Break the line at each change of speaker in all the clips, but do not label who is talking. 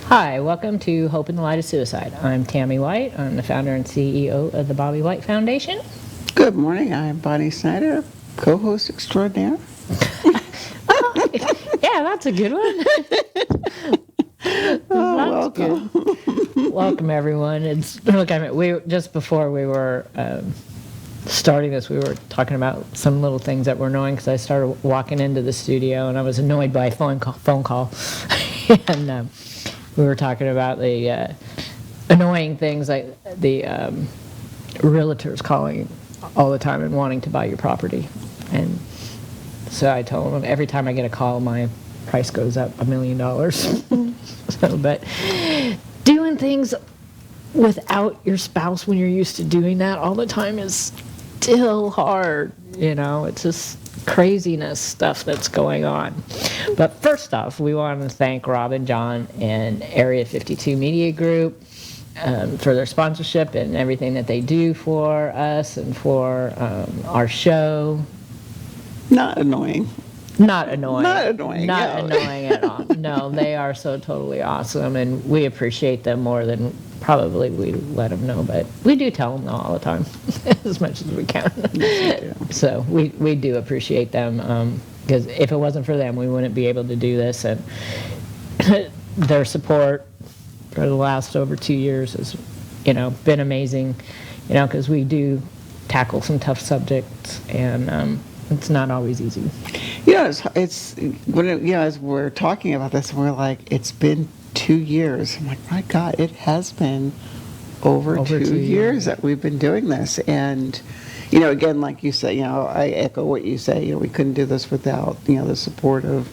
Hi, welcome to Hope in the Light of Suicide. I'm Tammy White. I'm the founder and CEO of the Bobby White Foundation.
Good morning. I'm Bonnie Snyder, co-host extraordinaire.
Yeah, that's a good one.
Welcome.
Good. Welcome, everyone. Just before we were starting this, we were talking about some little things that were annoying because I started walking into the studio and I was annoyed by a phone call. And we were talking about the annoying things like the realtors calling all the time and wanting to buy your property. And so I told them every time I get a call, my price goes up $1 million. But doing things without your spouse when you're used to doing that all the time is still hard. It's just craziness stuff that's going on. But first off, we want to thank Rob and John and Area 52 Media Group for their sponsorship and everything that they do for us and for our show.
Not annoying.
Not annoying.
Not annoying.
Not annoying at all. No, they are so totally awesome, and we appreciate them more than probably we let them know, but we do tell them all the time, as much as we can. So we do appreciate them, because if it wasn't for them, we wouldn't be able to do this, and their support for the last over 2 years has, been amazing, because we do tackle some tough subjects, and it's not always easy.
As we're talking about this, we're like, it's been 2 years. I'm like, my God, it has been over 2 years that we've been doing this. And, again, like you say, I echo what you say. We couldn't do this without, the support of,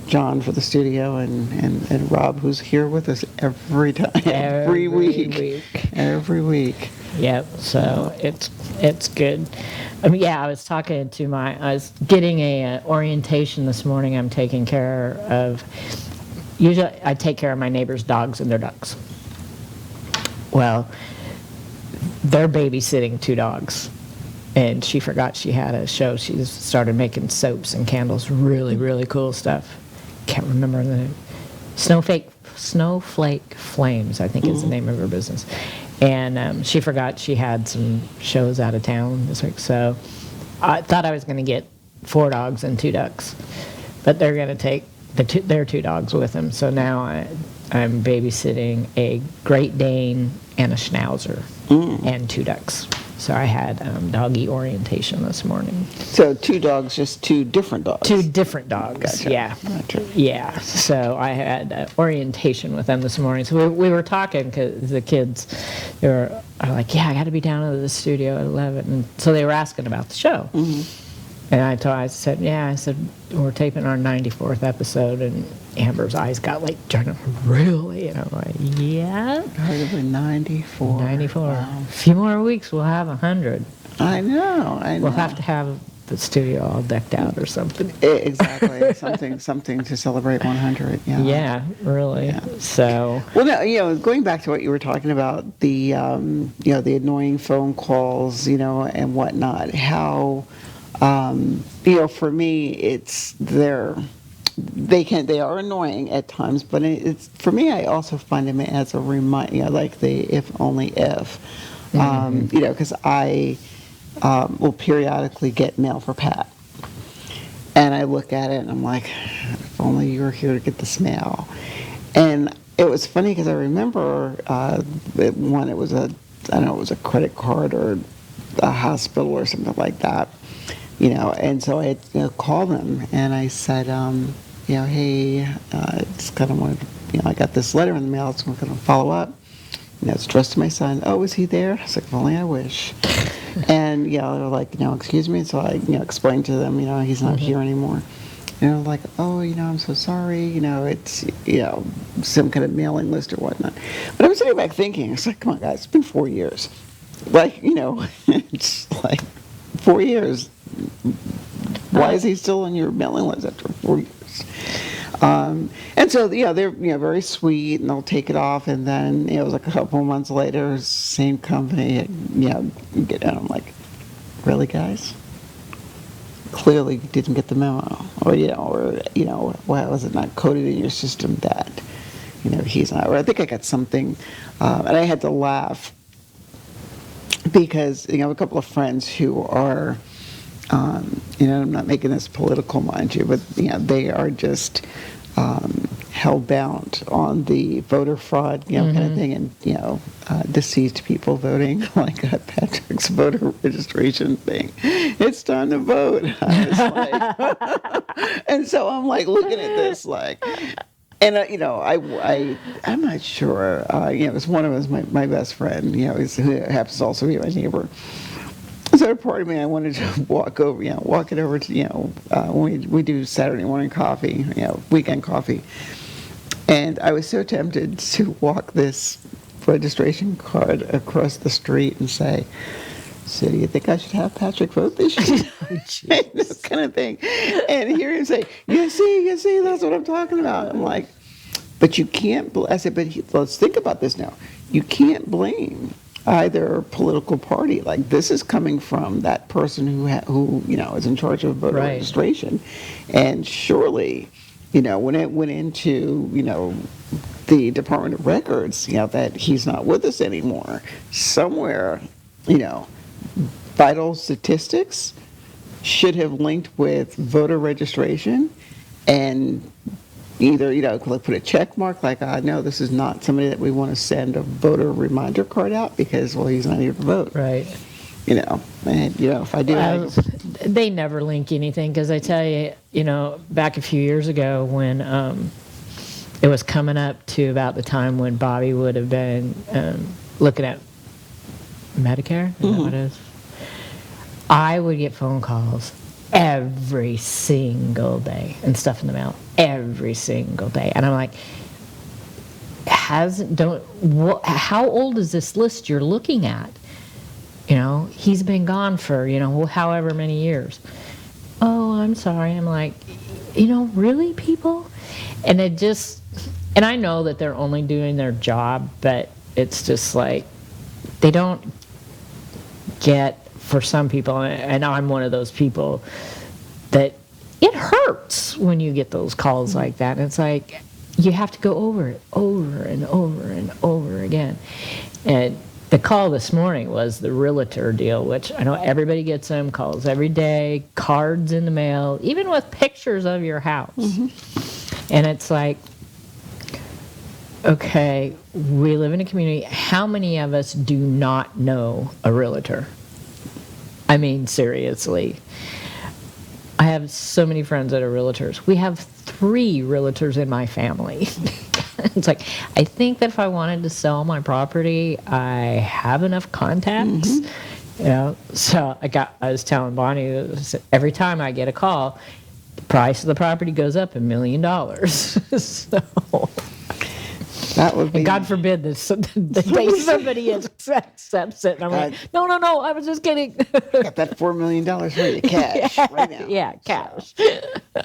John for the studio and Rob, who's here with us every time, every week. Every week.
Yep. So it's good. I was getting a orientation this morning. I'm taking care of. Usually, I take care of my neighbors' dogs and their ducks. Well, they're babysitting 2 dogs, and she forgot she had a show. She started making soaps and candles, really, really cool stuff. Can't remember the name. Snowflake Flames, I think is the name of her business. And she forgot she had some shows out of town this week. So I thought I was going to get 4 dogs and 2 ducks. But they're going to take their 2 dogs with them. So now I'm babysitting a Great Dane and a Schnauzer and 2 ducks. So I had doggy orientation this morning.
So 2 dogs, just 2 different dogs?
2 different dogs,
gotcha.
Yeah.
Gotcha.
Yeah, so I had orientation with them this morning. So we were talking because the kids, are like, I got to be down at the studio at 11. And so they were asking about the show. Mm-hmm. And I said, we're taping our 94th episode, and Amber's eyes got like, really? And I'm like, yeah.
Probably 94.
94.
Wow.
A few more weeks, we'll have 100.
I know.
We'll have to have the studio all decked out or something.
Exactly. something to celebrate 100. Yeah.
Yeah, really. Yeah. So.
Well, no, going back to what you were talking about, the the annoying phone calls, and whatnot. How, for me, they are annoying at times, but it's for me. I also find them as a reminder, like the if only if, because I will periodically get mail for Pat, and I look at it and I'm like, if only you were here to get this mail. And it was funny because I remember when it was it was a credit card or a hospital or something like that. And so I called them and I said, hey, just kind of wanted to, I got this letter in the mail, it's going to follow up. It's addressed to my son. Oh, is he there? I was like, if only I wish. And, they were like, excuse me. So I, explained to them, he's not here anymore. And they're like, oh, I'm so sorry. It's, some kind of mailing list or whatnot. But I was sitting back thinking, it's like, come on, guys, it's been 4 years. Like, it's like 4 years. Why is he still on your mailing list after 4 years? And so, they're very sweet, and they'll take it off, and then it was like a couple of months later, same company, and I'm like, really, guys? Clearly, you didn't get the memo, or why was it not coded in your system that he's not. Or I think I got something, and I had to laugh because I have a couple of friends who are, I'm not making this political, mind you, but they are just hell-bound on the voter fraud, kind of thing, and deceased people voting, like Patrick's voter registration thing. It's time to vote. I was like, and so I'm like looking at this like. And I'm not sure. It's one of us, my best friend. Who happens to also be my neighbor. So a part of me, I wanted to walk it over to when we do Saturday morning coffee, weekend coffee, and I was so tempted to walk this registration card across the street and say, "So do you think I should have Patrick vote this year?" This kind of thing. And hear him say, you see, that's what I'm talking about. I'm like, but you can't, I said, but let's think about this now. You can't blame either political party. Like, this is coming from that person who is in charge of voter registration. And surely, when it went into, the Department of Records, that he's not with us anymore, somewhere, vital statistics should have linked with voter registration, and either put a check mark like, no, this is not somebody that we want to send a voter reminder card out because, well, he's not here to vote.
Right.
And if I do,
they never link anything, because I tell you, back a few years ago when it was coming up to about the time when Bobby would have been looking at Medicare, is that what it is? I would get phone calls every single day and stuff in the mail every single day, and I'm like, how old is this list you're looking at? He's been gone for however many years. Oh, I'm sorry. I'm like, really, people? And and I know that they're only doing their job, but it's just like they don't get, for some people, and I'm one of those people, that it hurts when you get those calls like that. And it's like, you have to go over it over and over and over again. And the call this morning was the realtor deal, which I know everybody gets them calls every day, cards in the mail, even with pictures of your house. And it's like, okay, we live in a community. How many of us do not know a realtor? I mean, seriously. I have so many friends that are realtors. We have 3 realtors in my family. It's like, I think that if I wanted to sell my property, I have enough contacts. So I was telling Bonnie, every time I get a call, the price of the property goes up $1 million. So
that would be.
And God forbid that somebody accepts it. And I'm like, no, I was just kidding.
Got that $4 million for you, cash, right now.
Yeah, cash.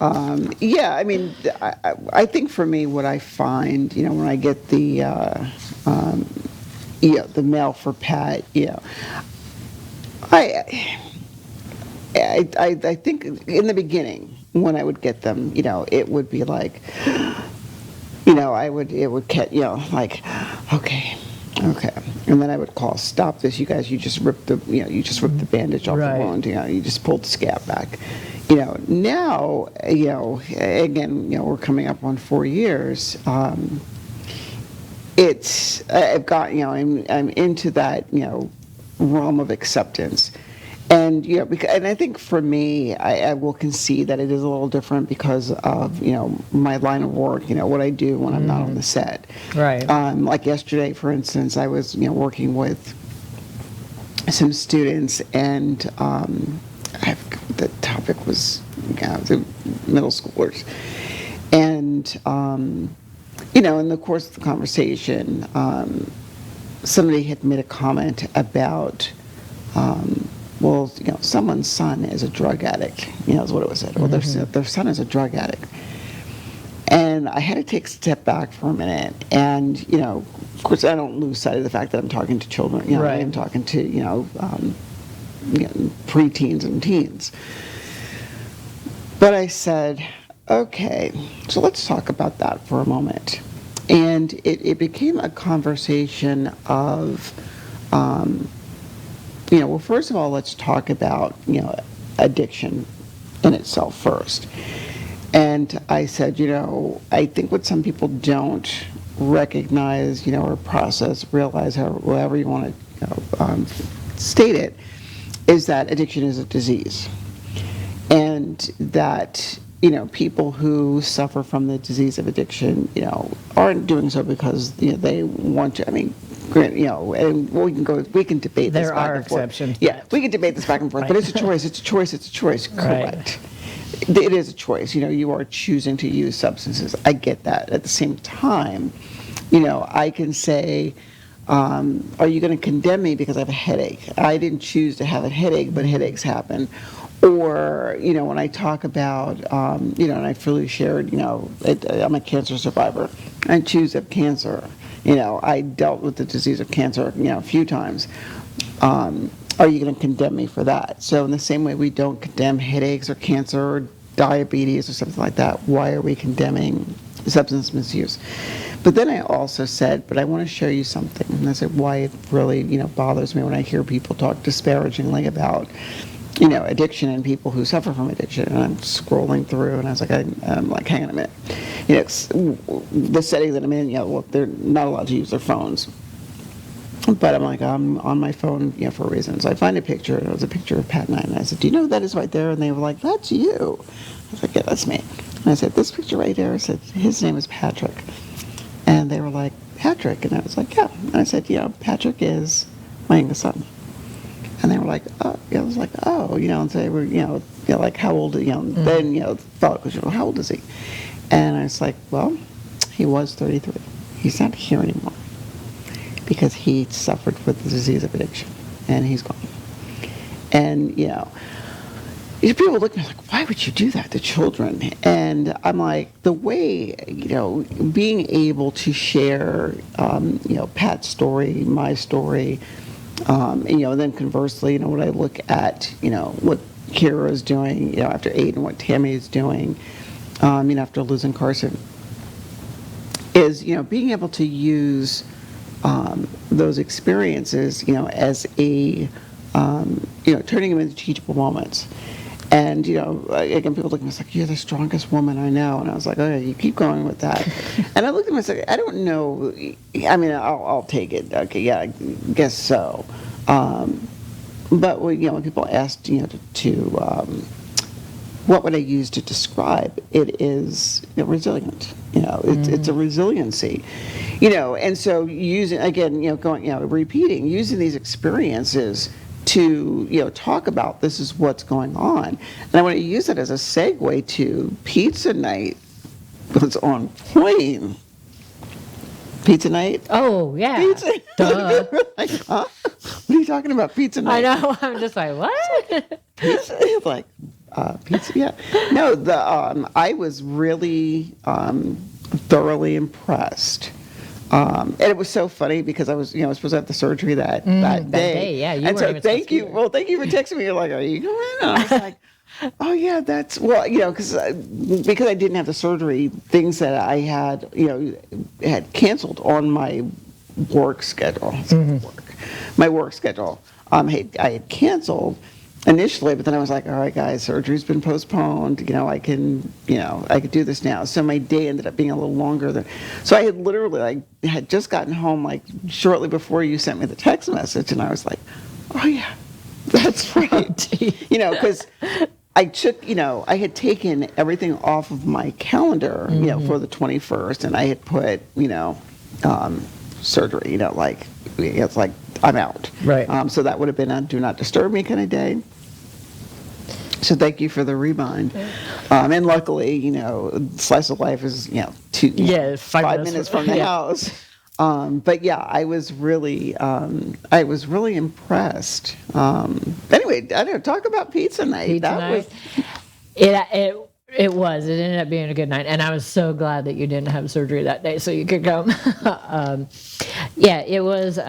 I mean, I think for me, what I find, when I get the mail for Pat, I think in the beginning when I would get them, it would be like, it would get, like, okay, and then I would call, stop this, you guys, you just ripped the bandage off the wound, you just pulled the scab back. Now, again, we're coming up on 4 years. I've got, I'm into that, realm of acceptance. And, and I think for me, I will concede that it is a little different because of, my line of work, what I do when I'm not on the set.
Right.
Like yesterday, for instance, I was, working with some students, and the topic was, the middle schoolers. And, in the course of the conversation, somebody had made a comment about, someone's son is a drug addict, is what it was said. Well, their son is a drug addict. And I had to take a step back for a minute. And, of course, I don't lose sight of the fact that I'm talking to children. I am talking to, preteens and teens. But I said, okay, so let's talk about that for a moment. And it became a conversation of, well, first of all, let's talk about, addiction in itself first. And I said, I think what some people don't recognize, or process, realize, however you want to state it, is that addiction is a disease. And that, people who suffer from the disease of addiction, aren't doing so because, they want to. I mean, and we can debate this
There
back
are
and forth.
exceptions.
Yeah, we can debate this back and forth, but it's a choice, it's a choice, it's a choice. Correct. It is a choice. You are choosing to use substances. I get that. At the same time, I can say, are you going to condemn me because I have a headache? I didn't choose to have a headache, but headaches happen. Or, when I talk about, and I freely shared, I'm a cancer survivor. I choose to have cancer. I dealt with the disease of cancer, a few times. Are you going to condemn me for that? So in the same way we don't condemn headaches or cancer or diabetes or something like that, why are we condemning substance misuse? But then I also said, but I want to show you something. And I said, why it really, bothers me when I hear people talk disparagingly about, addiction and people who suffer from addiction. And I'm scrolling through, and I was like, I'm like, hang on a minute. The setting that I'm in, well, they're not allowed to use their phones. But I'm like, I'm on my phone, for a reason. So I find a picture, and it was a picture of Pat and I. And I said, do you know who that is right there? And they were like, that's you. I was like, yeah, that's me. And I said, this picture right there, I said, his name is Patrick. And they were like, Patrick? And I was like, yeah. And I said, Patrick is my youngest son. And they were like, oh, I was like, oh, and so they were, like, how old, then, thought, how old is he? And I was like, well, he was 33. He's not here anymore because he suffered with the disease of addiction, and he's gone. And, people look at me like, why would you do that to children? And I'm like, the way, being able to share, Pat's story, my story, and then conversely, when I look at, what Kira is doing, after 8 and what Tammy is doing, after losing Carson, is, being able to use those experiences, as a, turning them into teachable moments. And, again, people look at me like, you're the strongest woman I know. And I was like, oh, yeah, you keep going with that. And I looked at myself, I don't know. I mean, I'll take it. Okay, yeah, I guess so. But, when people asked, what would I use to describe? It is resilient. It's a resiliency. And so using, again, repeating, using these experiences to, talk about this is what's going on. And I want to use it as a segue to pizza night was on point. Pizza night?
Oh, yeah.
Pizza.
Duh.
Like, huh? What are you talking about? Pizza night?
I know. I'm just like, what?
Pizza? Like, pizza? Yeah. No, I was really thoroughly impressed. And it was so funny because I was supposed to have the surgery that day.
Yeah, you
and
weren't
so
even
thank you.
supposed to be there.
Well, thank you for texting me. You're like, are you going? And I was like, oh yeah, that's because I didn't have the surgery. Things that I had had canceled on my work schedule. My work schedule. I had canceled initially, but then I was like, all right, guys, surgery's been postponed. I can do this now. So my day ended up being a little longer so I had literally had just gotten home shortly before you sent me the text message, and I was like, oh yeah, that's right. Because I took, I had taken everything off of my calendar, for the 21st, and I had put, surgery, it's like I'm out.
Right.
So that would have been a do not disturb me kind of day. So thank you for the remind. And luckily, slice of life is, 5 minutes from the house. But yeah, I was really impressed. Anyway, I don't know, talk about pizza night.
It was. It ended up being a good night, and I was so glad that you didn't have surgery that day, so you could come. It was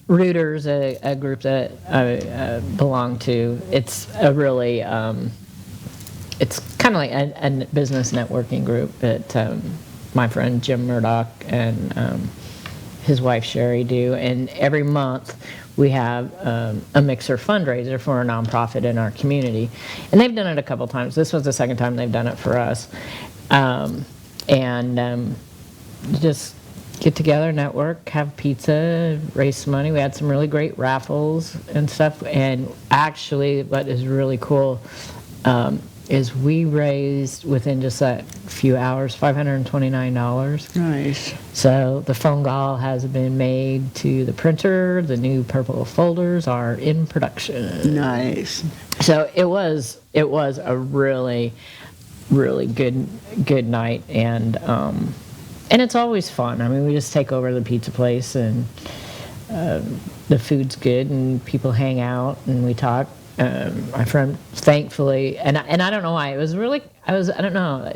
Rooters, a group that I belong to. It's a really, it's kind of like a business networking group. But my friend Jim Murdoch and his wife Sherry do, and every month we have a mixer fundraiser for a nonprofit in our community, and they've done it a couple times. This was the second time they've done it for us, and just get together, network, have pizza, raise some money. We had some really great raffles and stuff, and actually what is really cool is we raised, within just a few hours, $529.
Nice.
So the phone call has been made to the printer. The new purple folders are in production.
Nice.
So it was a really, really good night, and it's always fun. I mean, we just take over the pizza place, and the food's good, and people hang out, and we talk. My friend, thankfully, and I don't know why, it was really, I don't know,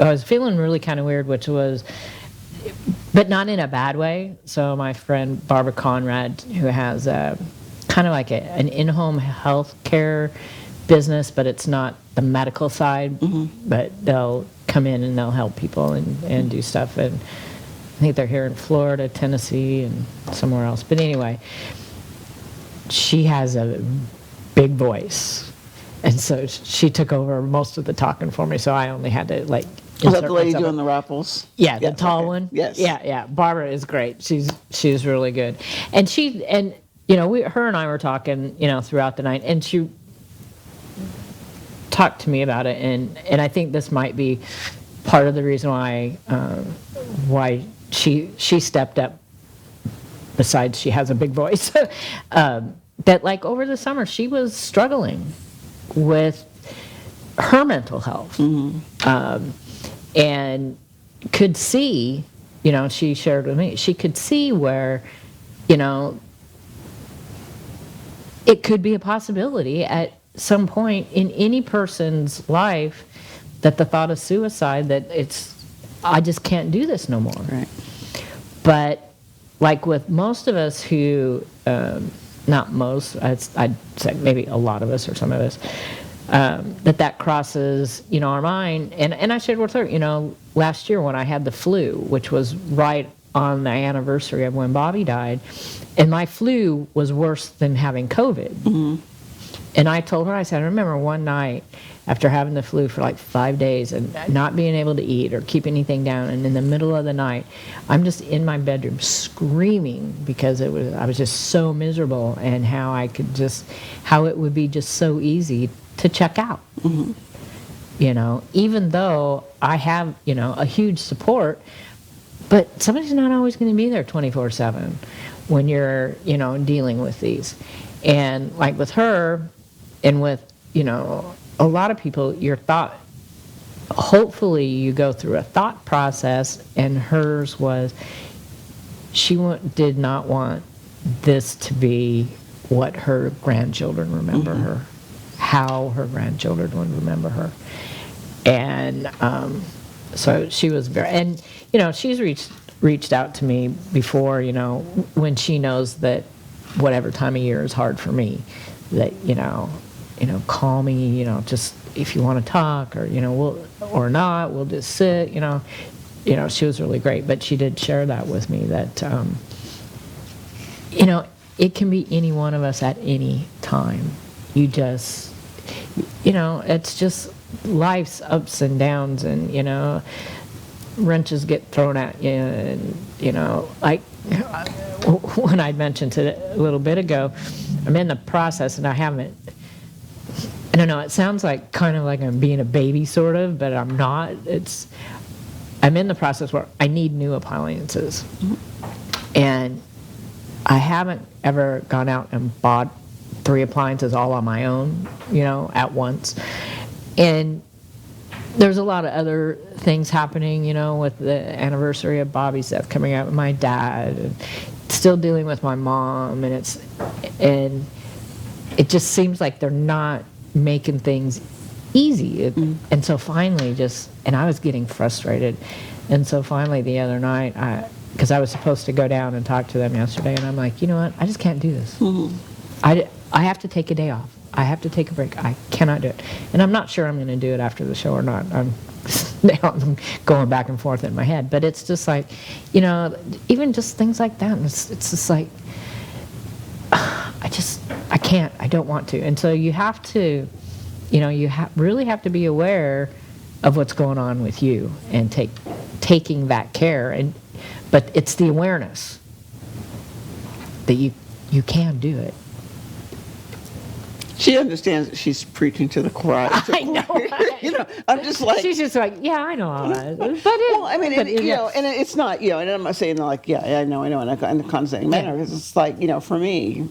I was feeling really kind of weird, which was, but not in a bad way. So my friend Barbara Conrad, who has kind of like an in-home health care business, but it's not the medical side, but they'll come in and they'll help people and do stuff. And I think they're here in Florida, Tennessee, and somewhere else. But anyway, she has a big voice, and so she took over most of the talking for me, so I only had to like
Is that the lady doing the raffles?
Yeah, the tall one.
Yes.
Yeah. Barbara is great. She's really good, and her and I were talking, throughout the night, and she talked to me about it, and I think this might be part of the reason why she stepped up. Besides, she has a big voice. That like over the summer she was struggling with her mental health, and could see, she shared with me, she could see where, it could be a possibility at some point in any person's life that the thought of suicide, that I just can't do this no more.
Right.
But like with most of us who, not most, I'd say maybe a lot of us or some of us, that crosses, our mind. And I shared with her, last year when I had the flu, which was right on the anniversary of when Bobby died, and my flu was worse than having COVID. And I told her, I said, I remember one night after having the flu for like 5 days and not being able to eat or keep anything down, and in the middle of the night, I'm just in my bedroom screaming because I was just so miserable, and how it would be just so easy to check out. Even though I have, a huge support, but somebody's not always going to be there 24/7 when you're, dealing with these. And like with her and with, a lot of people, hopefully you go through a thought process, and hers was, she did not want this to be what her grandchildren remember her, how her grandchildren would remember her. And so she was and she's reached out to me before, when she knows that whatever time of year is hard for me, that call me, just if you want to talk, or we'll just sit, she was really great. But she did share that with me, that it can be any one of us at any time. You just, it's just life's ups and downs, and wrenches get thrown at you, and like when I mentioned it a little bit ago, I'm in the process, and I don't know, it sounds like kind of like I'm being a baby sort of, but I'm not. I'm in the process where I need new appliances, and I haven't ever gone out and bought 3 appliances all on my own, at once. And there's a lot of other things happening, with the anniversary of Bobby's death coming out with my dad, and still dealing with my mom, and it just seems like they're not making things easy. And so finally and I was getting frustrated, and so finally the other night, because I was supposed to go down and talk to them yesterday, and I'm like, you know what, I just can't do this. I have to take a day off. I have to take a break. I cannot do it. And I'm not sure I'm going to do it after the show or not. now I'm going back and forth in my head. But it's just like, even just things like that. It's just like, I can't, I don't want to. And so you have to, really have to be aware of what's going on with you and taking that care. But it's the awareness that you can do it.
She understands that she's preaching to the choir.
I know.
I'm just like,
she's just like, yeah, I know all that. But
well, I mean,
but
and it's not, and I'm not saying like, yeah, I know, in a condescending manner, because it's like, for me,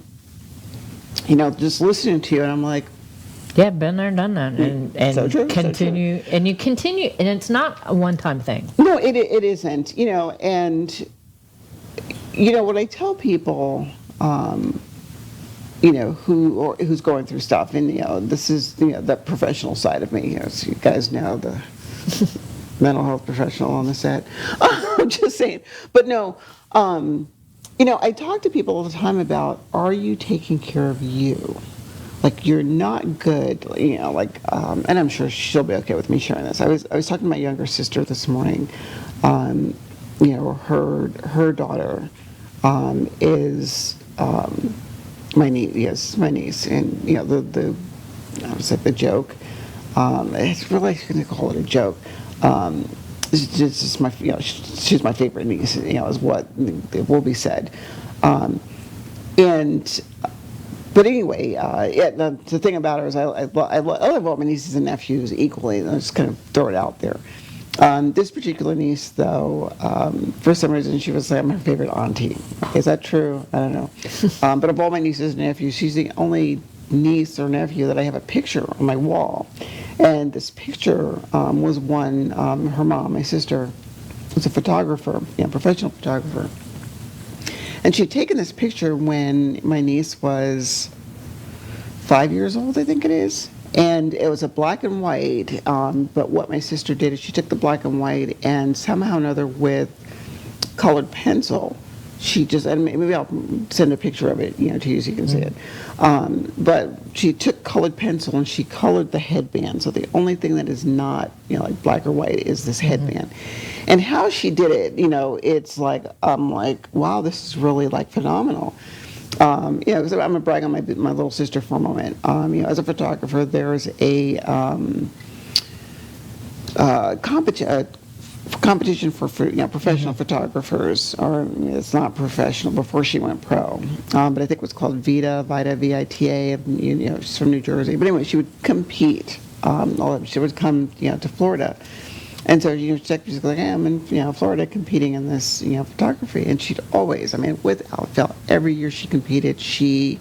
just listening to you, and I'm like,
yeah, been there, done that, and
so true,
continue,
so true.
and you continue, and it's not a one-time thing.
No, it isn't, and what I tell people, who's going through stuff, and this is the professional side of me. So you guys know the mental health professional on the set. I'm just saying, but no, I talk to people all the time about, are you taking care of you? Like, you're not good, and I'm sure she'll be okay with me sharing this. I was talking to my younger sister this morning. Her daughter is my niece. Yes, my niece, and the I was like the joke. It's really going to call it a joke. It's just my, she's my favorite niece. Is what it will be said. But anyway, the thing about her is I love all my nieces and nephews equally. And I just kind of throw it out there. This particular niece, though, for some reason she was like my favorite auntie. Is that true? I don't know. But of all my nieces and nephews, she's the only niece or nephew that I have a picture on my wall. And this picture was one, her mom, my sister, was a photographer, professional photographer. And she'd taken this picture when my niece was 5 years old, I think it is. And it was a black and white, but what my sister did is she took the black and white and somehow or another with colored pencil, she just, and maybe I'll send a picture of it, to you so you can see it. But she took colored pencil and she colored the headband. So the only thing that is not, like black or white is this headband. And how she did it, it's like, I'm like, wow, this is really like phenomenal. Because I'm gonna brag on my little sister for a moment. As a photographer, there's a competition for professional photographers, or it's not professional before she went pro, but I think it was called Vita, VITA, she's from New Jersey. But anyway, she would compete. She would come, to Florida. And so, she's like, hey, I'm in, Florida competing in this, photography. And she'd always, without fail, every year she competed, she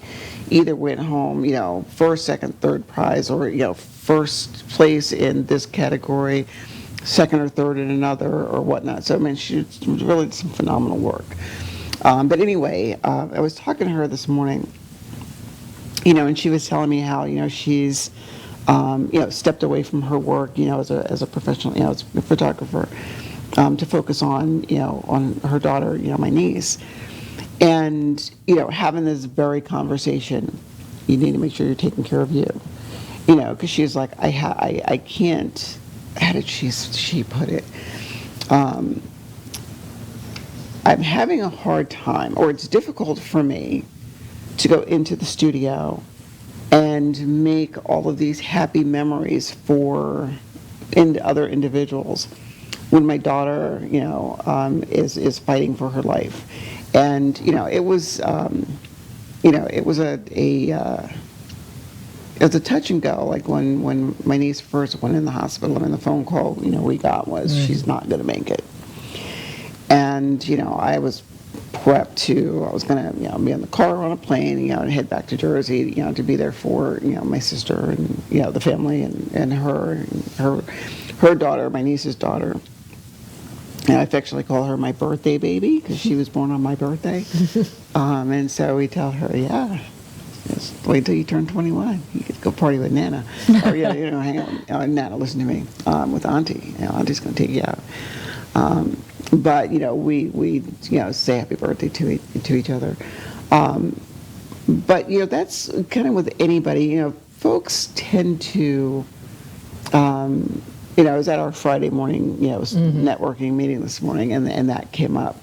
either went home, first, second, third prize, or, first place in this category, second or third in another, or whatnot. So, she really did some phenomenal work. But anyway, I was talking to her this morning, and she was telling me how, she's, stepped away from her work, as a professional, as a photographer, to focus on, on her daughter, my niece. And, having this very conversation, you need to make sure you're taking care of you, because she's like, I can't, how did she put it? I'm having a hard time, or it's difficult for me to go into the studio and make all of these happy memories for other individuals when my daughter, is fighting for her life. And, it was, it was a touch and go, like when my niece first went in the hospital, and the phone call, we got was, she's not going to make it. And, I was prepped I was going to, be in the car on a plane, and head back to Jersey, to be there for, my sister and, the family and her daughter, my niece's daughter. And I affectionately call her my birthday baby because she was born on my birthday. And so we tell her, just wait till you turn 21. You get to go party with Nana. Or, hang out, Nana, listen to me, with Auntie. Auntie's going to take you out. But, we say happy birthday to each other. But, that's kind of with anybody. Folks tend to I was at our Friday morning, networking meeting this morning, and that came up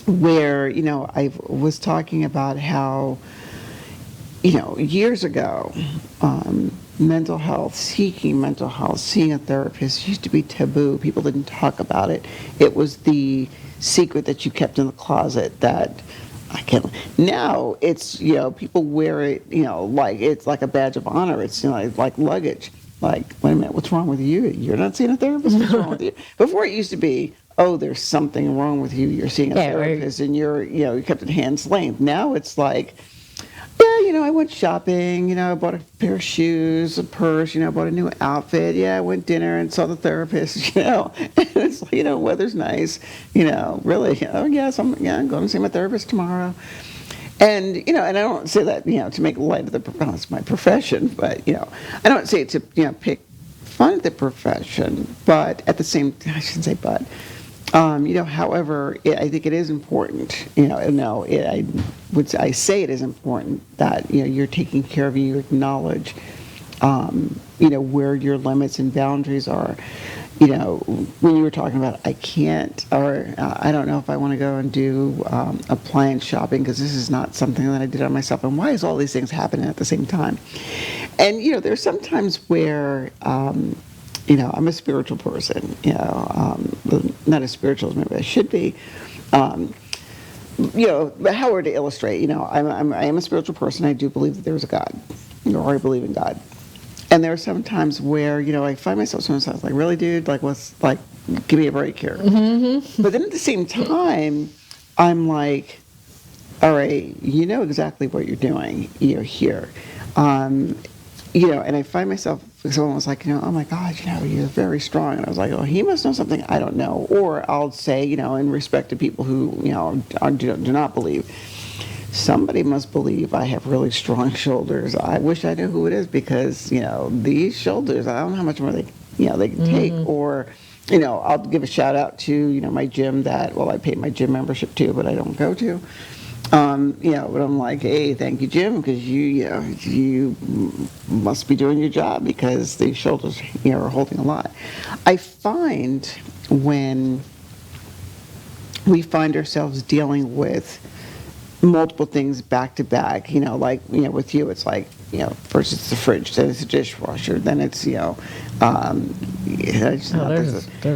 where, I was talking about how, years ago, mental health, seeing a therapist used to be taboo. People didn't talk about it. It was the secret that you kept in the closet that I can't. Now it's, people wear it, like it's like a badge of honor. It's, like luggage. Like, wait a minute, what's wrong with you? You're not seeing a therapist? What's wrong with you? Before it used to be, oh, there's something wrong with you. You're seeing a therapist and you kept at hand's length. Now it's like, yeah, I went shopping, I bought a pair of shoes, a purse, bought a new outfit. Yeah, I went dinner and saw the therapist, And it's like, weather's nice, really, oh, yes, I'm going to see my therapist tomorrow. And, and I don't say that, to make light of it's my profession, but, I don't say it to, pick fun at the profession, but at the same, I shouldn't say but, however, I think it is important, I say it is important that, you're taking care of you, acknowledge, where your limits and boundaries are. When you were talking about I can't, or I don't know if I want to go and do appliance shopping because this is not something that I did on myself, and why is all these things happening at the same time? And, there's some times where, I'm a spiritual person, not as spiritual as maybe I should be. But how to illustrate, I am a spiritual person. I do believe that there's a God, or I believe in God. And there are some times where, I find myself sometimes like, really, dude, like, give me a break here. Mm-hmm. But then at the same time, I'm like, all right, you know exactly what you're doing, here. And I find myself, someone was like, oh my God, you're very strong. And I was like, oh, he must know something I don't know. Or I'll say, in respect to people who, do not believe, somebody must believe I have really strong shoulders. I wish I knew who it is because, these shoulders, I don't know how much more they can take. Or, I'll give a shout out to, my gym that, I pay my gym membership too, but I don't go to. But I'm like, hey, thank you, Jim, because you must be doing your job because these shoulders, are holding a lot. I find when we find ourselves dealing with multiple things back to back, with you, it's like, first it's the fridge, then it's the dishwasher, then it's, there's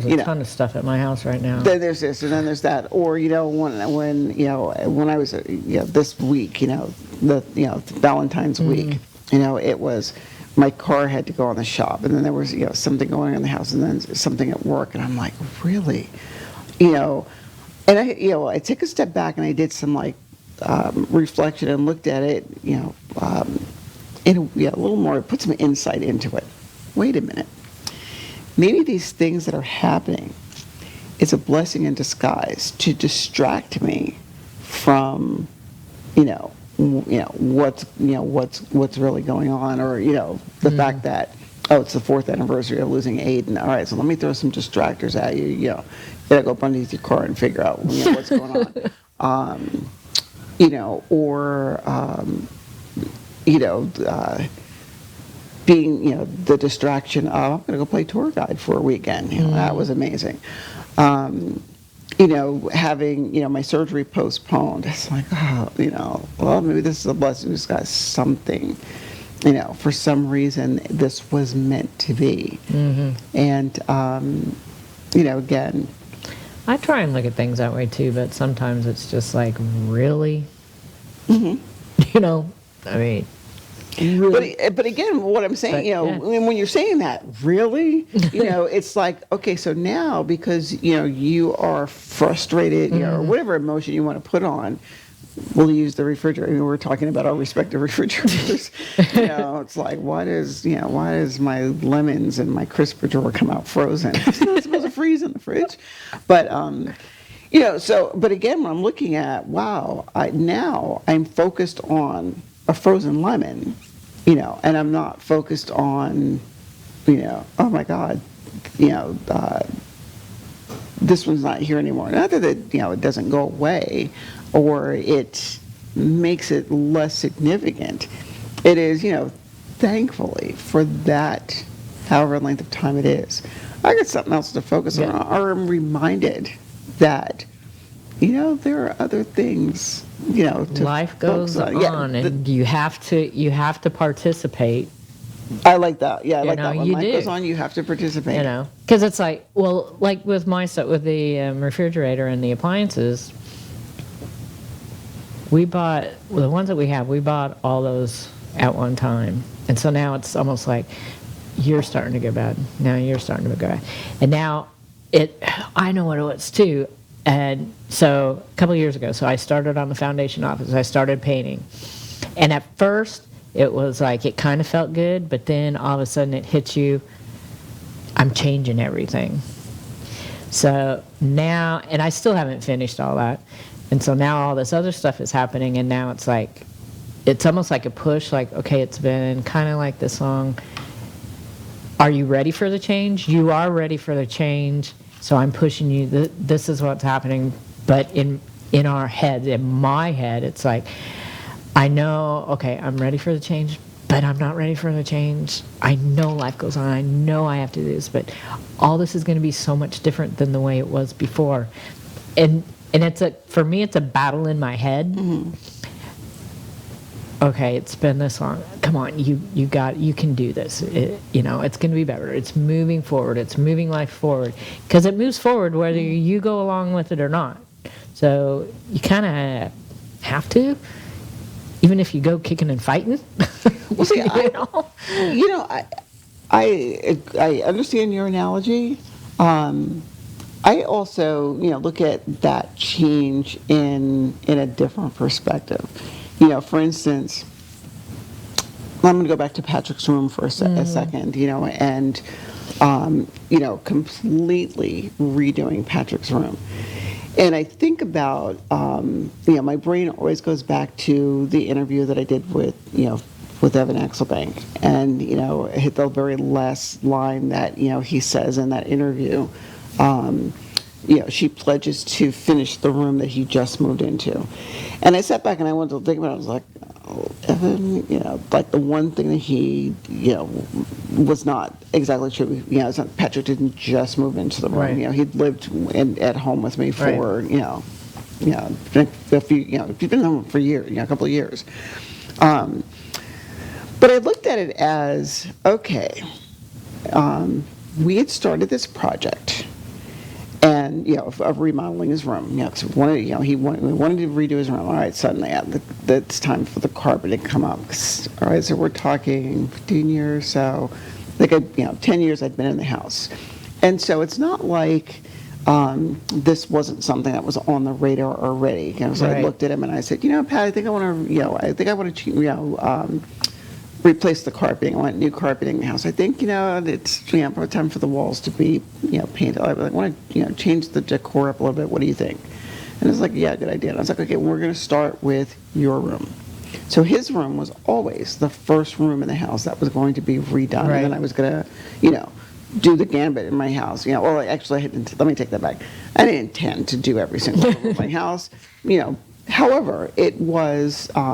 a ton of stuff at my house right now.
Then there's this, and then there's that. Or, when I was, this week, Valentine's week, it was, my car had to go on the shop, and then there was, something going on in the house, and then something at work, and I'm like, really? And I took a step back, and I did some, reflection and looked at it, in a little more, put some insight into it. Wait a minute. Maybe these things that are happening, it's a blessing in disguise to distract me from, what's really going on, or the fact that, oh, it's the 4th anniversary of losing Aiden. All right, so let me throw some distractors at you. You gotta go up underneath your car and figure out what's going on. Being, the distraction of, I'm going to go play tour guide for a weekend. That was amazing. Having, my surgery postponed. It's like, well, maybe this is a blessing. This guy's something, for some reason, this was meant to be. Mm-hmm. And, again,
I try and look at things that way too, but sometimes it's just like, really? Mm-hmm. I mean, really?
But again, what I'm saying, when you're saying that, really, it's like, okay, so now because, you are frustrated, or whatever emotion you want to put on, we'll use the refrigerator. I mean, we're talking about our respective refrigerators. It's like, why does my lemons and my crisper drawer come out frozen? It's not supposed to freeze in the fridge. But, but again, when I'm looking at, wow, now I'm focused on a frozen lemon, and I'm not focused on, oh my God, this one's not here anymore. Not that it doesn't go away, or it makes it less significant. It is, thankfully for that however length of time it is, I got something else to focus on, or I'm reminded that, there are other things, to
Life goes
focus
on, and you have to participate.
I like that. Yeah, I like
know,
that one.
you
Life
do.
goes on, you have to participate.
Because it's like, well, like with my stuff, with the refrigerator and the appliances, we bought, well, the ones that we have, we bought all those at one time. And so now it's almost like you're starting to go bad. Now you're starting to go bad. And now I know what it was too. And so a couple of years ago, so I started on the foundation office. I started painting. And at first, it was like, it kind of felt good, but then all of a sudden it hits you, I'm changing everything. So now, and I still haven't finished all that. And so now all this other stuff is happening, and now it's like, it's almost like a push, like, okay, it's been kind of like the song, are you ready for the change? You are ready for the change, so I'm pushing you, this is what's happening. But in our head, in my head, it's like, I know, okay, I'm ready for the change, but I'm not ready for the change. I know life goes on, I know I have to do this, but all this is going to be so much different than the way it was before. And for me, it's a battle in my head. Mm-hmm. Okay, it's been this long. Come on, you can do this. It's going to be better. It's moving forward. It's moving life forward. Because it moves forward whether you go along with it or not. So you kind of have to, even if you go kicking and fighting.
Well, see, I understand your analogy. I also, look at that change in a different perspective. For instance, I'm going to go back to Patrick's room for a second, and, completely redoing Patrick's room. And I think about, my brain always goes back to the interview that I did with Evan Axelbank. And, hit the very last line that, he says in that interview, she pledges to finish the room that he just moved into. And I sat back and I wanted to think about it. I was like, oh, Evan, like the one thing that he, was not exactly true. It's not, Patrick didn't just move into the room.
Right.
He'd lived at home with me for,
right.
A few, he'd been home for years, a couple of years. But I looked at it as, okay, we had started this project. And of remodeling his room, because we wanted to redo his room. All right, suddenly it's time for the carpet to come up. All right, so we're talking 15 years, so like 10 years I'd been in the house, and so it's not like this wasn't something that was on the radar already. So
right.
I looked at him and I said, Pat, I think I want to, replace the carpeting. I want new carpeting in the house. I think, it's time for the walls to be, painted. I want to, change the decor up a little bit. What do you think? And it's like, yeah, good idea. And I was like, okay, we're going to start with your room. So his room was always the first room in the house that was going to be redone. Right. And then I was going to, do the gambit in my house. Well, actually, let me take that back. I didn't intend to do every single room in my house. However, it was we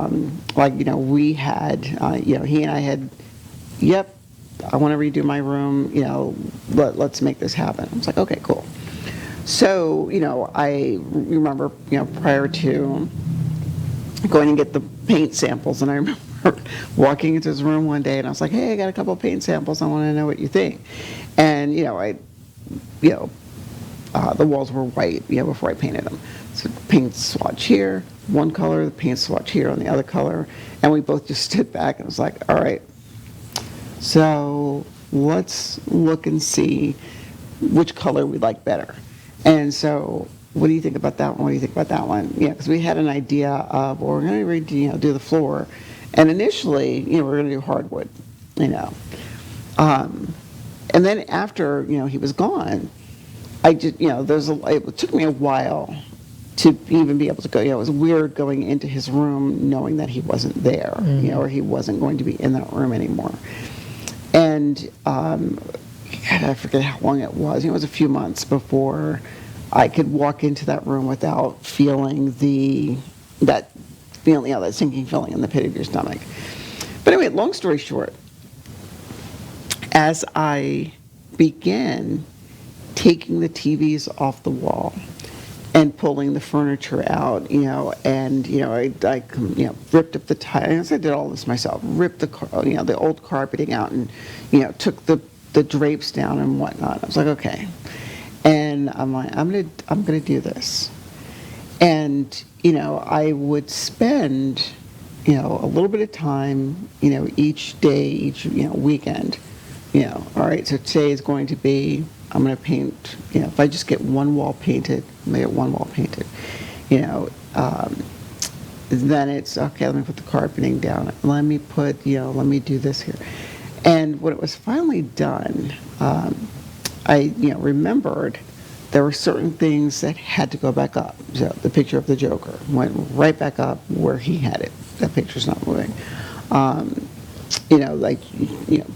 had, he and I had, yep, I want to redo my room, let's make this happen. I was like, okay, cool. So, I remember, prior to going and get the paint samples, and I remember walking into his room one day, and I was like, hey, I got a couple of paint samples. I want to know what you think. And, the walls were white, before I painted them. So paint swatch here, one color, the paint swatch here on the other color, and we both just stood back and was like, all right, so let's look and see which color we like better. And so, what do you think about that one? What do you think about that one? Because we had an idea of, well, we're going to do the floor, and initially, we're going to do hardwood, and then after, he was gone, I just, it took me a while to even be able to go. It was weird going into his room knowing that he wasn't there,
mm-hmm.
Or he wasn't going to be in that room anymore. And God, I forget how long it was. It was a few months before I could walk into that room without feeling that sinking feeling in the pit of your stomach. But anyway, long story short, as I began taking the TVs off the wall and pulling the furniture out, and I ripped up the tiles. I did all this myself. Ripped the old carpeting out, and took the drapes down and whatnot. I was like, okay, and I'm like, I'm gonna do this, and I would spend a little bit of time each day, each weekend. All right, so today is going to be, I'm going to paint, if I just get one wall painted, I'm going to get one wall painted. Then it's, okay, let me put the carpeting down. Let me do this here. And when it was finally done, I remembered there were certain things that had to go back up. So the picture of the Joker went right back up where he had it. That picture's not moving.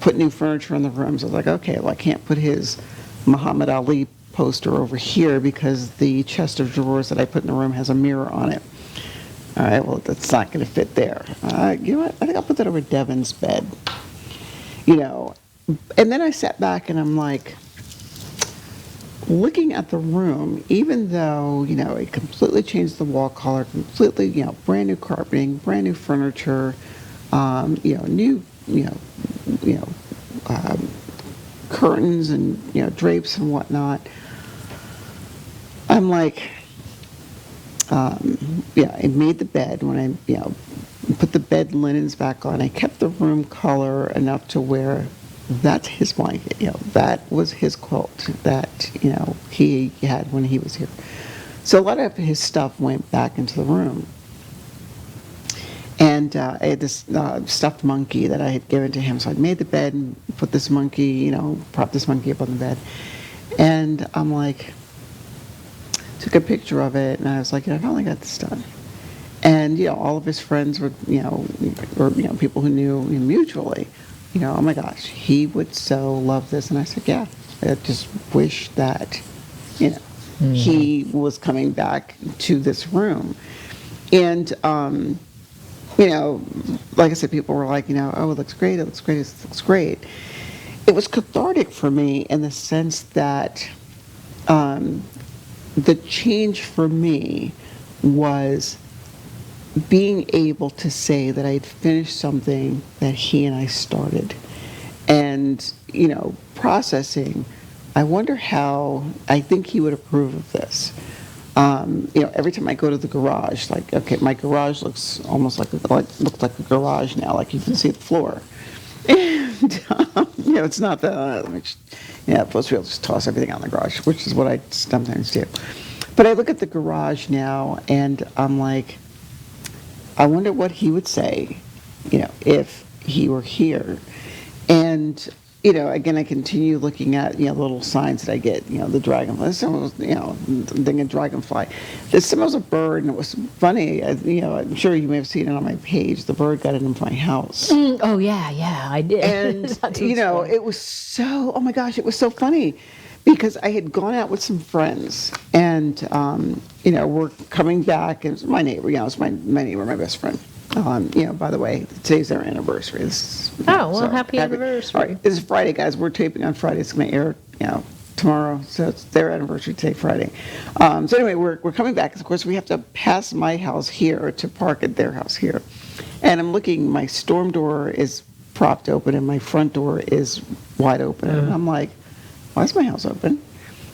Put new furniture in the rooms. I was like, okay, well, I can't put his Muhammad Ali poster over here because the chest of drawers that I put in the room has a mirror on it. All right, well, that's not going to fit there. You know what? I think I'll put that over Devin's bed. And then I sat back and I'm like, looking at the room, even though, it completely changed the wall color, completely, brand new carpeting, brand new furniture, new, curtains and, drapes and whatnot. I'm like, I made the bed when I, put the bed linens back on. I kept the room color enough to where that's his blanket, that was his quilt that, he had when he was here. So a lot of his stuff went back into the room. And I had this stuffed monkey that I had given to him. So I made the bed and put this monkey, propped this monkey up on the bed. And I'm like, took a picture of it, and I was like, I finally got this done. And, all of his friends were, people who knew him mutually, oh my gosh, he would so love this. And I said, yeah, I just wish that, he was coming back to this room. And, like I said, people were like, oh, it looks great, it looks great, it looks great. It was cathartic for me in the sense that the change for me was being able to say that I had finished something that he and I started. And, processing, I wonder how, I think he would approve of this. Every time I go to the garage, like, okay, my garage looks almost looks like a garage now, like you can see the floor. And, it's not the, supposed to be able to just toss everything out in the garage, which is what I sometimes do. But I look at the garage now, and I'm like, I wonder what he would say, if he were here. And, again, I continue looking at, little signs that I get, the dragonfly. Someone was, thinking dragonfly. Someone was a bird, and it was funny. I'm sure you may have seen it on my page. The bird got into my house.
Oh, yeah, I did.
And, it was so, oh my gosh, it was so funny. Because I had gone out with some friends, and, we're coming back, and it was my neighbor, it's my neighbor, my best friend. By the way, today's their anniversary.
Happy anniversary.
All right, this is Friday, guys. We're taping on Friday. It's going to air, tomorrow. So it's their anniversary today, Friday. So anyway, we're coming back. Of course, we have to pass my house here to park at their house here. And I'm looking, my storm door is propped open, and my front door is wide open. And I'm like, why is my house open?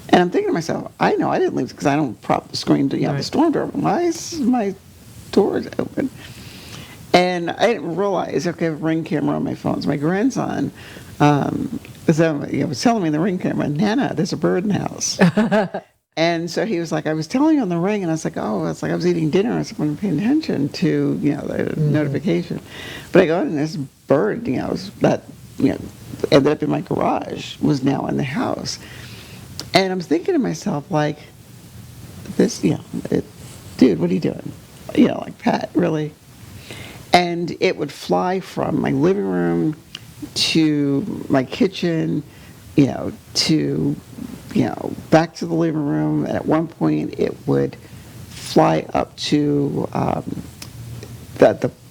And I'm thinking to myself, I know I didn't leave because I don't prop the screen to, the storm door. Why is my door open? And I didn't realize, okay, I have a Ring camera on my phone. So my grandson was telling me in the Ring camera, Nana, there's a bird in the house. And so he was like, I was telling you on the Ring, and I was like, oh, it's like I was eating dinner. I wasn't paying attention to, the notification. But I go, and this bird, that, ended up in my garage, was now in the house. And I'm thinking to myself, like, this, dude, what are you doing? Like, Pat, really? And it would fly from my living room to my kitchen, to, back to the living room. And at one point, it would fly up to I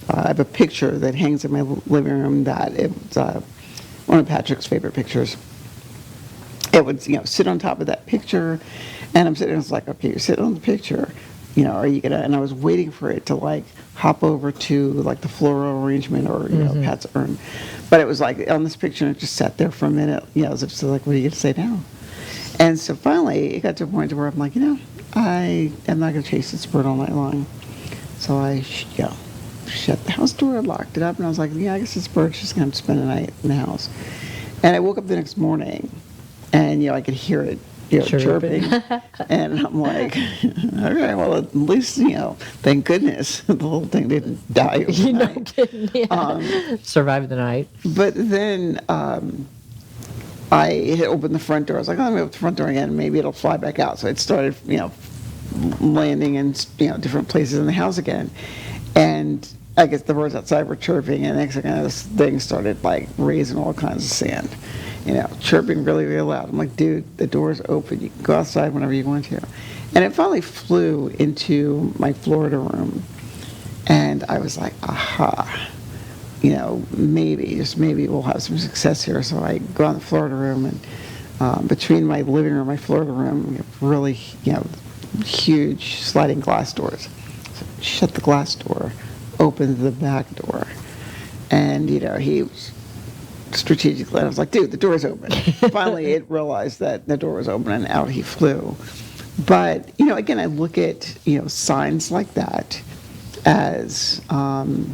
have a picture that hangs in my living room that it was, one of Patrick's favorite pictures. It would, sit on top of that picture, and I'm sitting, I was like, okay, you're sitting on the picture, are you gonna, and I was waiting for it to like hop over to like the floral arrangement or, Pat's urn. But it was like on this picture, and it just sat there for a minute, as if to like, what are you gonna say now? And so finally, it got to a point where I'm like, I am not gonna chase this bird all night long. So I, shut the house door, locked it up, and I was like, I guess this bird's just gonna spend the night in the house. And I woke up the next morning, and I could hear it, chirping, and I'm like, all right, well at least thank goodness the whole thing didn't die overnight.
Survived the night.
But then I had opened the front door. I was like, let me open the front door again, maybe it'll fly back out. So it started, landing in different places in the house again, and I guess the birds outside were chirping, and next thing I know, this thing started like raising all kinds of sand, chirping really, really loud. I'm like, dude, the door's open. You can go outside whenever you want to. And it finally flew into my Florida room, and I was like, aha, maybe, just maybe we'll have some success here. So I go in the Florida room, and between my living room and my Florida room, we have really, huge sliding glass doors. So shut the glass door, opened the back door, and he was strategically, I was like, dude, the door's open. Finally it realized that the door was open, and out he flew. But again, I look at signs like that as that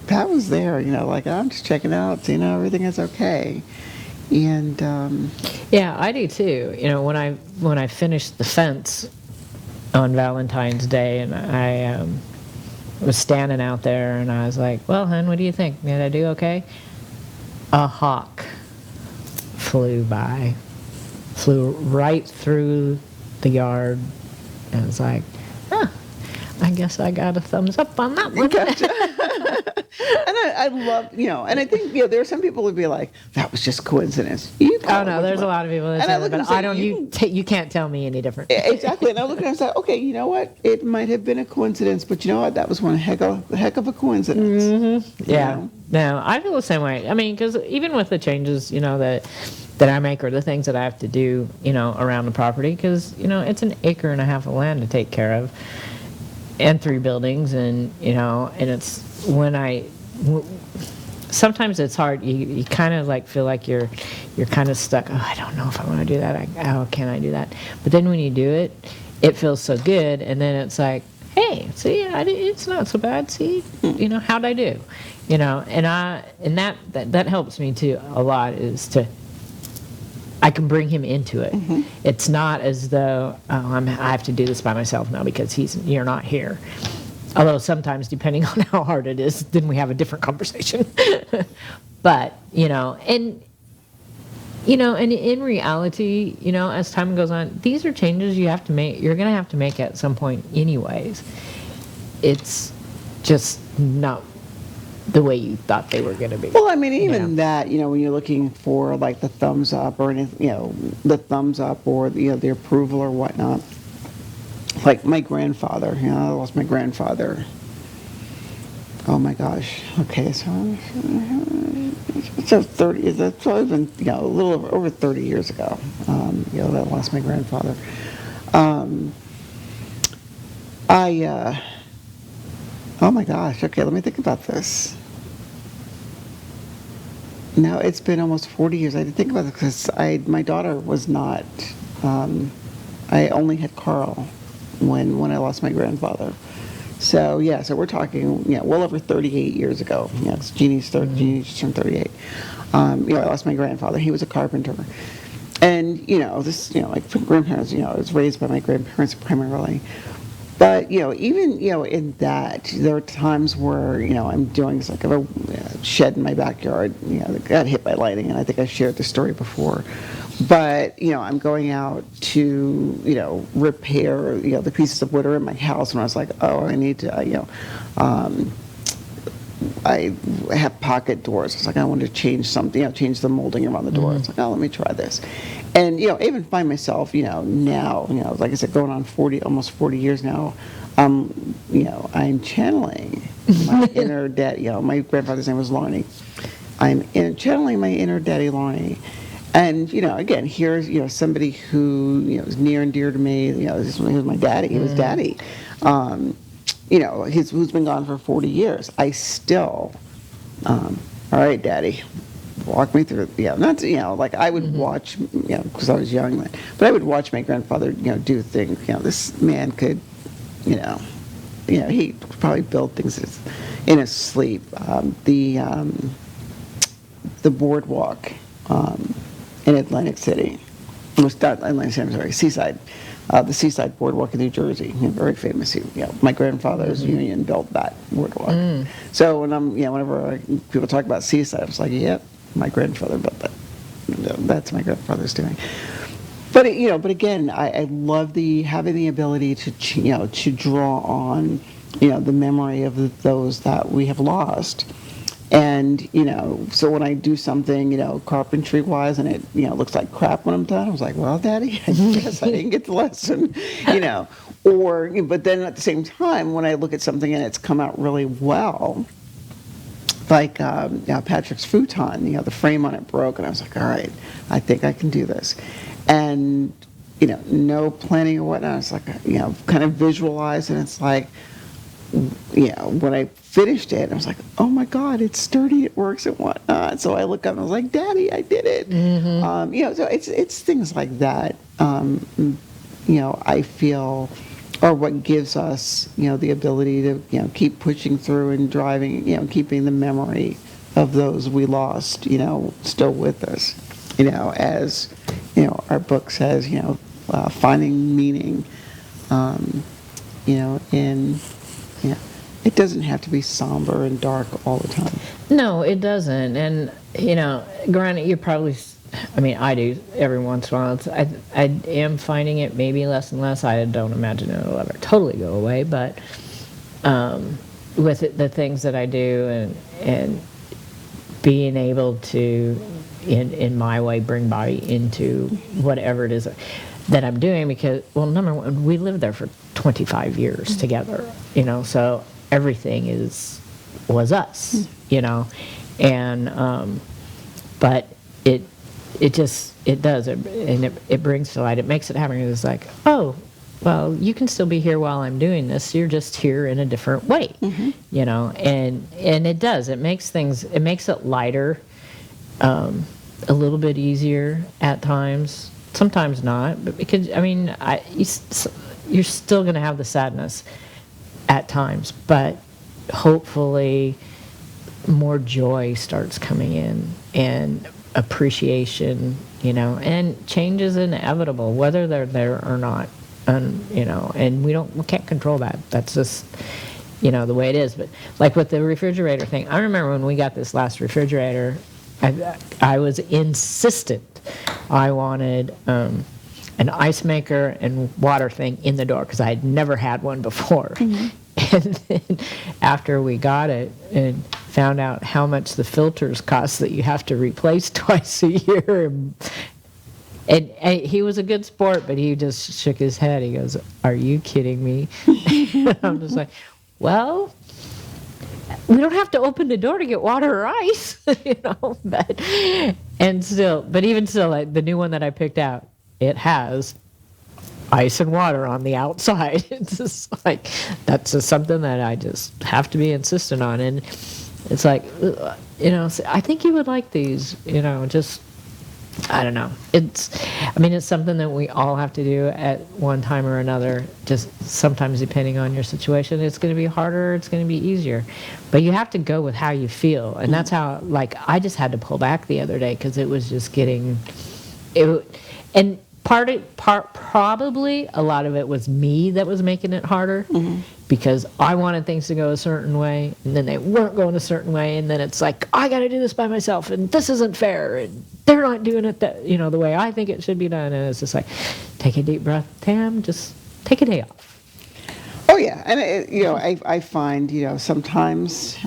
Pat was there, like, I'm just checking out, everything is okay. And
yeah, I do too. When I finished the fence on Valentine's Day, and I was standing out there, and I was like, well, hon, what do you think? Did I do okay? A hawk flew by, flew right through the yard, and I was like, I guess I got a thumbs up on that one.
Gotcha. And I love, and I think, there are some people who'd be like, that was just coincidence.
Oh, no, there's a lot of people that say that, but I don't, you can't tell me any different.
Exactly. And I look at it and say, okay, you know what? It might have been a coincidence, but you know what? That was one heck of a coincidence.
Mm-hmm. Yeah. No, I feel the same way. I mean, because even with the changes, that I make, or the things that I have to do, around the property, because, it's an acre and a half of land to take care of, and 3 buildings, and and it's when sometimes it's hard. You kind of like feel like you're kind of stuck. Oh, I don't know if I want to do that. How can I do that? But then when you do it, it feels so good, and then it's like, hey, see, it's not so bad. See, how'd I do? And that helps me too a lot, is I can bring him into it. Mm-hmm. It's not as though I have to do this by myself now because you're not here. Although sometimes, depending on how hard it is, then we have a different conversation. But and in reality, as time goes on, these are changes you have to make. You're going to have to make at some point, anyways. It's just not the way you thought they were going to be.
Well, I mean, even that, when you're looking for like the thumbs up or anything, the thumbs up or the approval or whatnot. Like my grandfather, I lost my grandfather. Oh my gosh. Okay, so it's 30. It's probably been a little over 30 years ago. That I lost my grandfather. Oh my gosh, okay, let me think about this. Now it's been almost 40 years. I didn't think about it because my daughter was not, I only had Carl when I lost my grandfather. So yeah, so we're talking, well over 38 years ago. Because Jeannie just turned 38. I lost my grandfather. He was a carpenter. And, like grandparents, I was raised by my grandparents primarily. But, even, in that, there are times where, I'm doing like a shed in my backyard, that got hit by lightning, and I think I shared the story before. But, I'm going out to, repair, the pieces of wood are in my house, and I was like, oh, I need to, I have pocket doors. It's like I wanted to change something, change the molding around the door. It's like, oh, let me try this. And, I even find myself, now, like I said, going on almost 40 years now, I'm channeling my inner dad. My grandfather's name was Lonnie. channeling my inner Daddy Lonnie. And, again, here's, somebody who, is near and dear to me. This was my daddy. He was daddy. Who's been gone for 40 years. I still, all right, Daddy, walk me through. Not, like I would watch, because I was young then, but I would watch my grandfather, do things. This man could, he could probably build things in his sleep. The boardwalk in Atlantic City, was not Atlantic City, I'm sorry, Seaside, the Seaside Boardwalk in New Jersey, very famous. My grandfather's union built that boardwalk. So when whenever people talk about Seaside, I was like, yep, my grandfather built that. That's my grandfather's doing. But but again, I love having the ability to to draw on the memory of those that we have lost. And, so when I do something, carpentry-wise, and it, looks like crap when I'm done, I was like, well, Daddy, I guess I didn't get the lesson, but then at the same time, when I look at something and it's come out really well, like Patrick's futon, the frame on it broke, and I was like, all right, I think I can do this. And, no planning or whatnot, it's like, kind of visualize, and it's like, when I finished it, I was like, oh my God, it's sturdy, it works and whatnot. So I look up and I was like, Daddy, I did it. So it's things like that, I feel, are what gives us, the ability to, keep pushing through and driving, keeping the memory of those we lost, still with us, as, our book says, finding meaning, in, it doesn't have to be somber and dark all the time.
No, it doesn't. And, granted, you probably, I do every once in a while. I am finding it maybe less and less. I don't imagine it'll ever totally go away, but with the things that I do and being able to, in my way, bring Bobby into whatever it is that I'm doing, because, well, number one, we lived there for 25 years together, so everything was us, and but it brings to light, it makes it happen. It's like, oh, well, you can still be here while I'm doing this, you're just here in a different way, and it does, it makes it lighter, a little bit easier at times, sometimes not, but because you're still going to have the sadness at times, but hopefully more joy starts coming in and appreciation, and change is inevitable, whether they're there or not, and we can't control that. That's just the way it is. But like with the refrigerator thing, I remember when we got this last refrigerator, I was insistent I wanted an ice maker and water thing in the door because I had never had one before. And then after we got it and found out how much the filters cost that you have to replace twice a year, and he was a good sport, but he just shook his head. He goes, "Are you kidding me?" I'm just like, well, we don't have to open the door to get water or ice, but even still, like, the new one that I picked out, it has ice and water on the outside. It's just like, that's just something that I just have to be insistent on. And it's like, I think you would like these, just, I don't know. It's something that we all have to do at one time or another, just sometimes depending on your situation. It's going to be harder, it's going to be easier. But you have to go with how you feel. And that's how, like, I just had to pull back the other day because it was just getting, and probably a lot of it was me that was making it harder, because I wanted things to go a certain way, and then they weren't going a certain way, and then it's like, I got to do this by myself, and this isn't fair, and they're not doing it the way I think it should be done. And it's just like, take a deep breath, Tam, just take a day off.
Oh yeah, and I find sometimes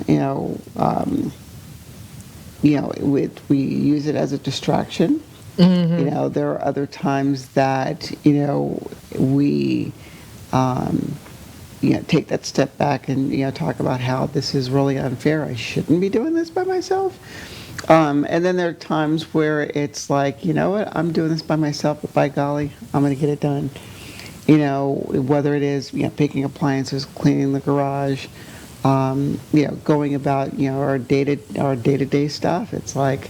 we use it as a distraction. There are other times that we take that step back and talk about how this is really unfair. I shouldn't be doing this by myself. And then there are times where it's like, you know what, I'm doing this by myself, but by golly, I'm going to get it done. You know, whether it is, you know, picking appliances, cleaning the garage, you know, going about, you know, our day-to-day stuff. It's like,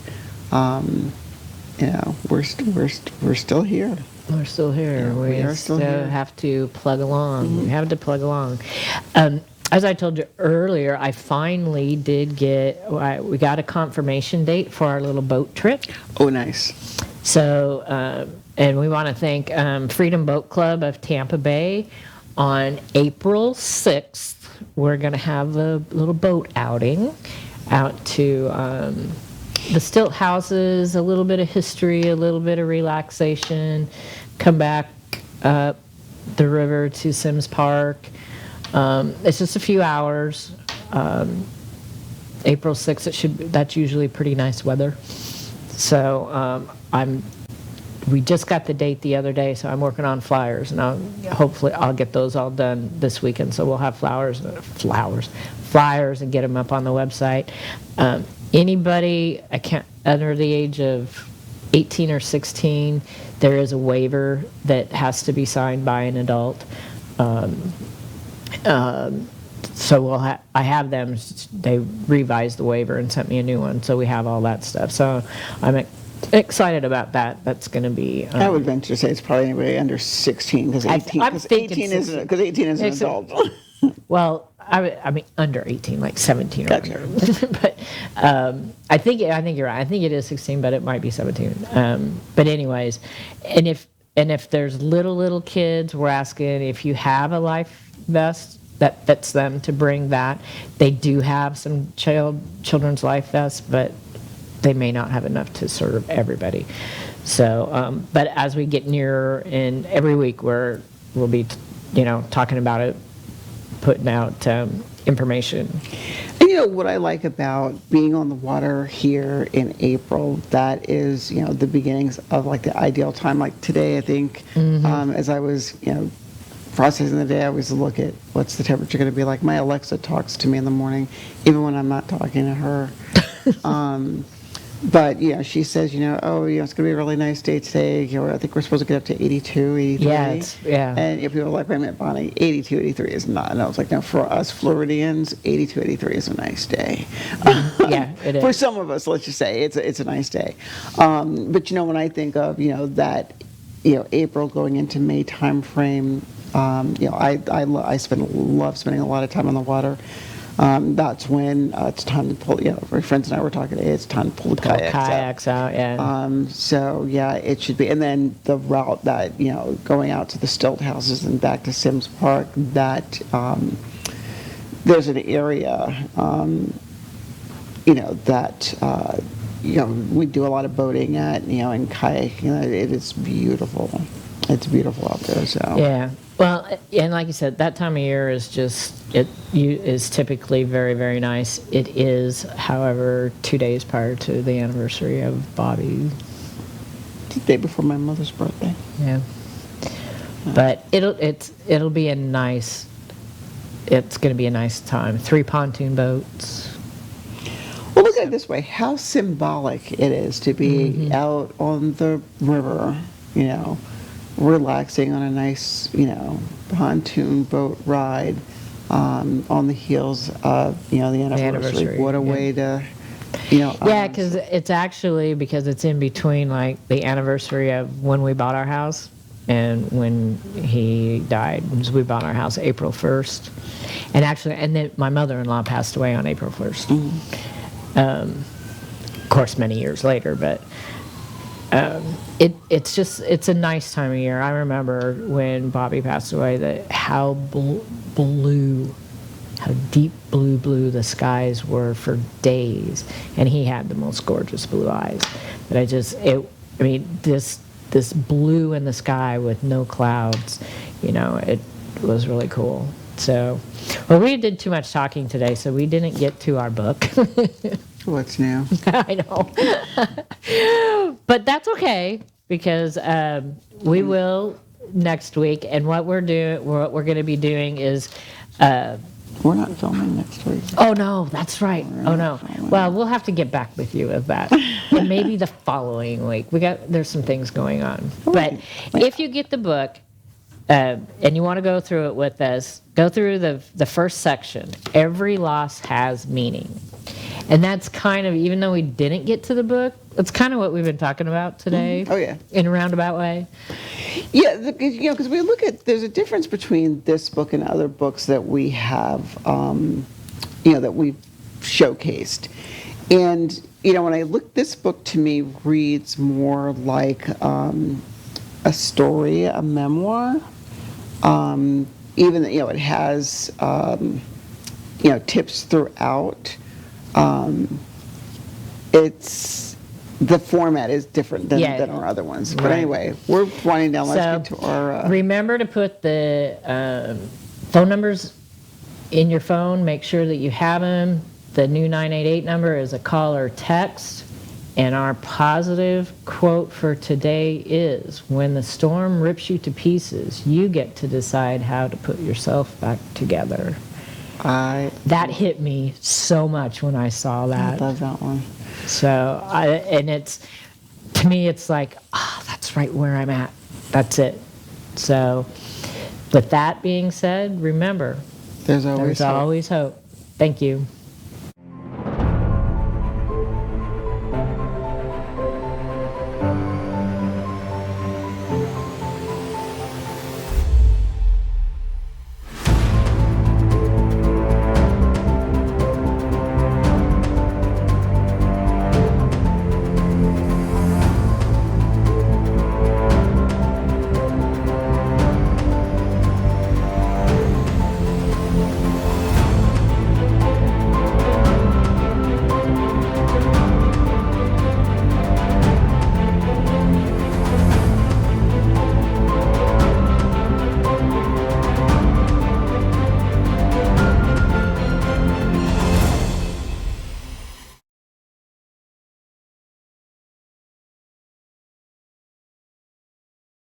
you know, we're still here.
We're still here.
Yeah, we are still here.
Have to plug along. We have to plug along. As I told you earlier, I finally did we got a confirmation date for our little boat trip.
Oh, nice.
So, and we want to thank Freedom Boat Club of Tampa Bay. On April 6th, we're going to have a little boat outing out to the stilt houses, a little bit of history, a little bit of relaxation, come back up the river to Sims Park. It's just a few hours. April 6th, that's usually pretty nice weather. So we just got the date the other day, so I'm working on flyers, and hopefully I'll get those all done this weekend. So we'll have flyers and get them up on the website. Anybody under the age of 18 or 16, there is a waiver that has to be signed by an adult. So I have them. They revised the waiver and sent me a new one, so we have all that stuff. So I'm excited about that. That's going to be.
I would venture to say it's probably anybody under 16 because 18 is an adult.
Well, I mean under 18, like 17 or
Gotcha.
under. But I think you're right. I think it is 16, but it might be 17. But anyways, and if there's little kids, we're asking if you have a life vest that fits them to bring that. They do have some children's life vests, but they may not have enough to serve everybody. So, but as we get nearer, and every week we'll be, talking about it, putting out information.
And you know what I like about being on the water here in April, that is, the beginnings of like the ideal time. Like today, I think, as I was, processing the day, I always look at what's the temperature going to be like. My Alexa talks to me in the morning, even when I'm not talking to her. But yeah, she says, it's going to be a really nice day today. I think we're supposed to get up to 82, 83.
Yeah.
And if people are like, wait a minute, Bonnie, 82, 83 is not. And I was like, no, for us Floridians, 82, 83 is a nice day.
Yeah, it is.
For some of us, let's just say it's a nice day. But when I think of, that, April going into May time frame, I love spending a lot of time on the water. That's when it's time to pull, my friends and I were talking today, it's time to pull the kayaks
out, yeah.
So, yeah, it should be. And then the route that, going out to the stilt houses and back to Sims Park, that there's an area, that, we do a lot of boating at, and kayaking. It is beautiful. It's beautiful out there, so.
Yeah. Well, and like you said, that time of year is is typically very, very nice. It is, however, 2 days prior to the anniversary of Bobby.
The day before my mother's birthday.
Yeah. But it'll be a nice. It's going to be a nice time. 3 pontoon boats.
Well, look at it this way: how symbolic it is to be out on the river, relaxing on a nice, pontoon boat ride on the heels of, the anniversary. What a way to,
Yeah, because it's in between, like, the anniversary of when we bought our house and when he died. Because we bought our house April 1st. And then my mother-in-law passed away on April 1st. Of course, many years later, but... it's a nice time of year. I remember when Bobby passed away, how deep blue the skies were for days, and he had the most gorgeous blue eyes. But this blue in the sky with no clouds, it was really cool. So, well, we did too much talking today, so we didn't get to our book.
What's new?
I know. But that's okay, because we will next week. And what we're going to be doing is
We're not filming next week.
Oh, no, that's right. Oh, no.
Filming.
Well, we'll have to get back with you with that. And maybe the following week. There's some things going on. But if you get the book, and you want to go through it with us, go through the first section. Every loss has meaning. And that's kind of, even though we didn't get to the book, that's kind of what we've been talking about today.
Oh, yeah.
In a roundabout way.
Yeah, because we look at, there's a difference between this book and other books that we have, that we've showcased. And, when I look, this book to me reads more like a story, a memoir. Even, it has, tips throughout. The format is different than our other ones. But anyway, we're winding down. Let's get to our...
Remember to put the phone numbers in your phone. Make sure that you have them. The new 988 number is a call or text. And our positive quote for today is, when the storm rips you to pieces, you get to decide how to put yourself back together. That hit me so much when I saw that.
I love that one.
So, to me, it's like, that's right where I'm at. That's it. So, with that being said, remember,
there's always hope.
Thank you.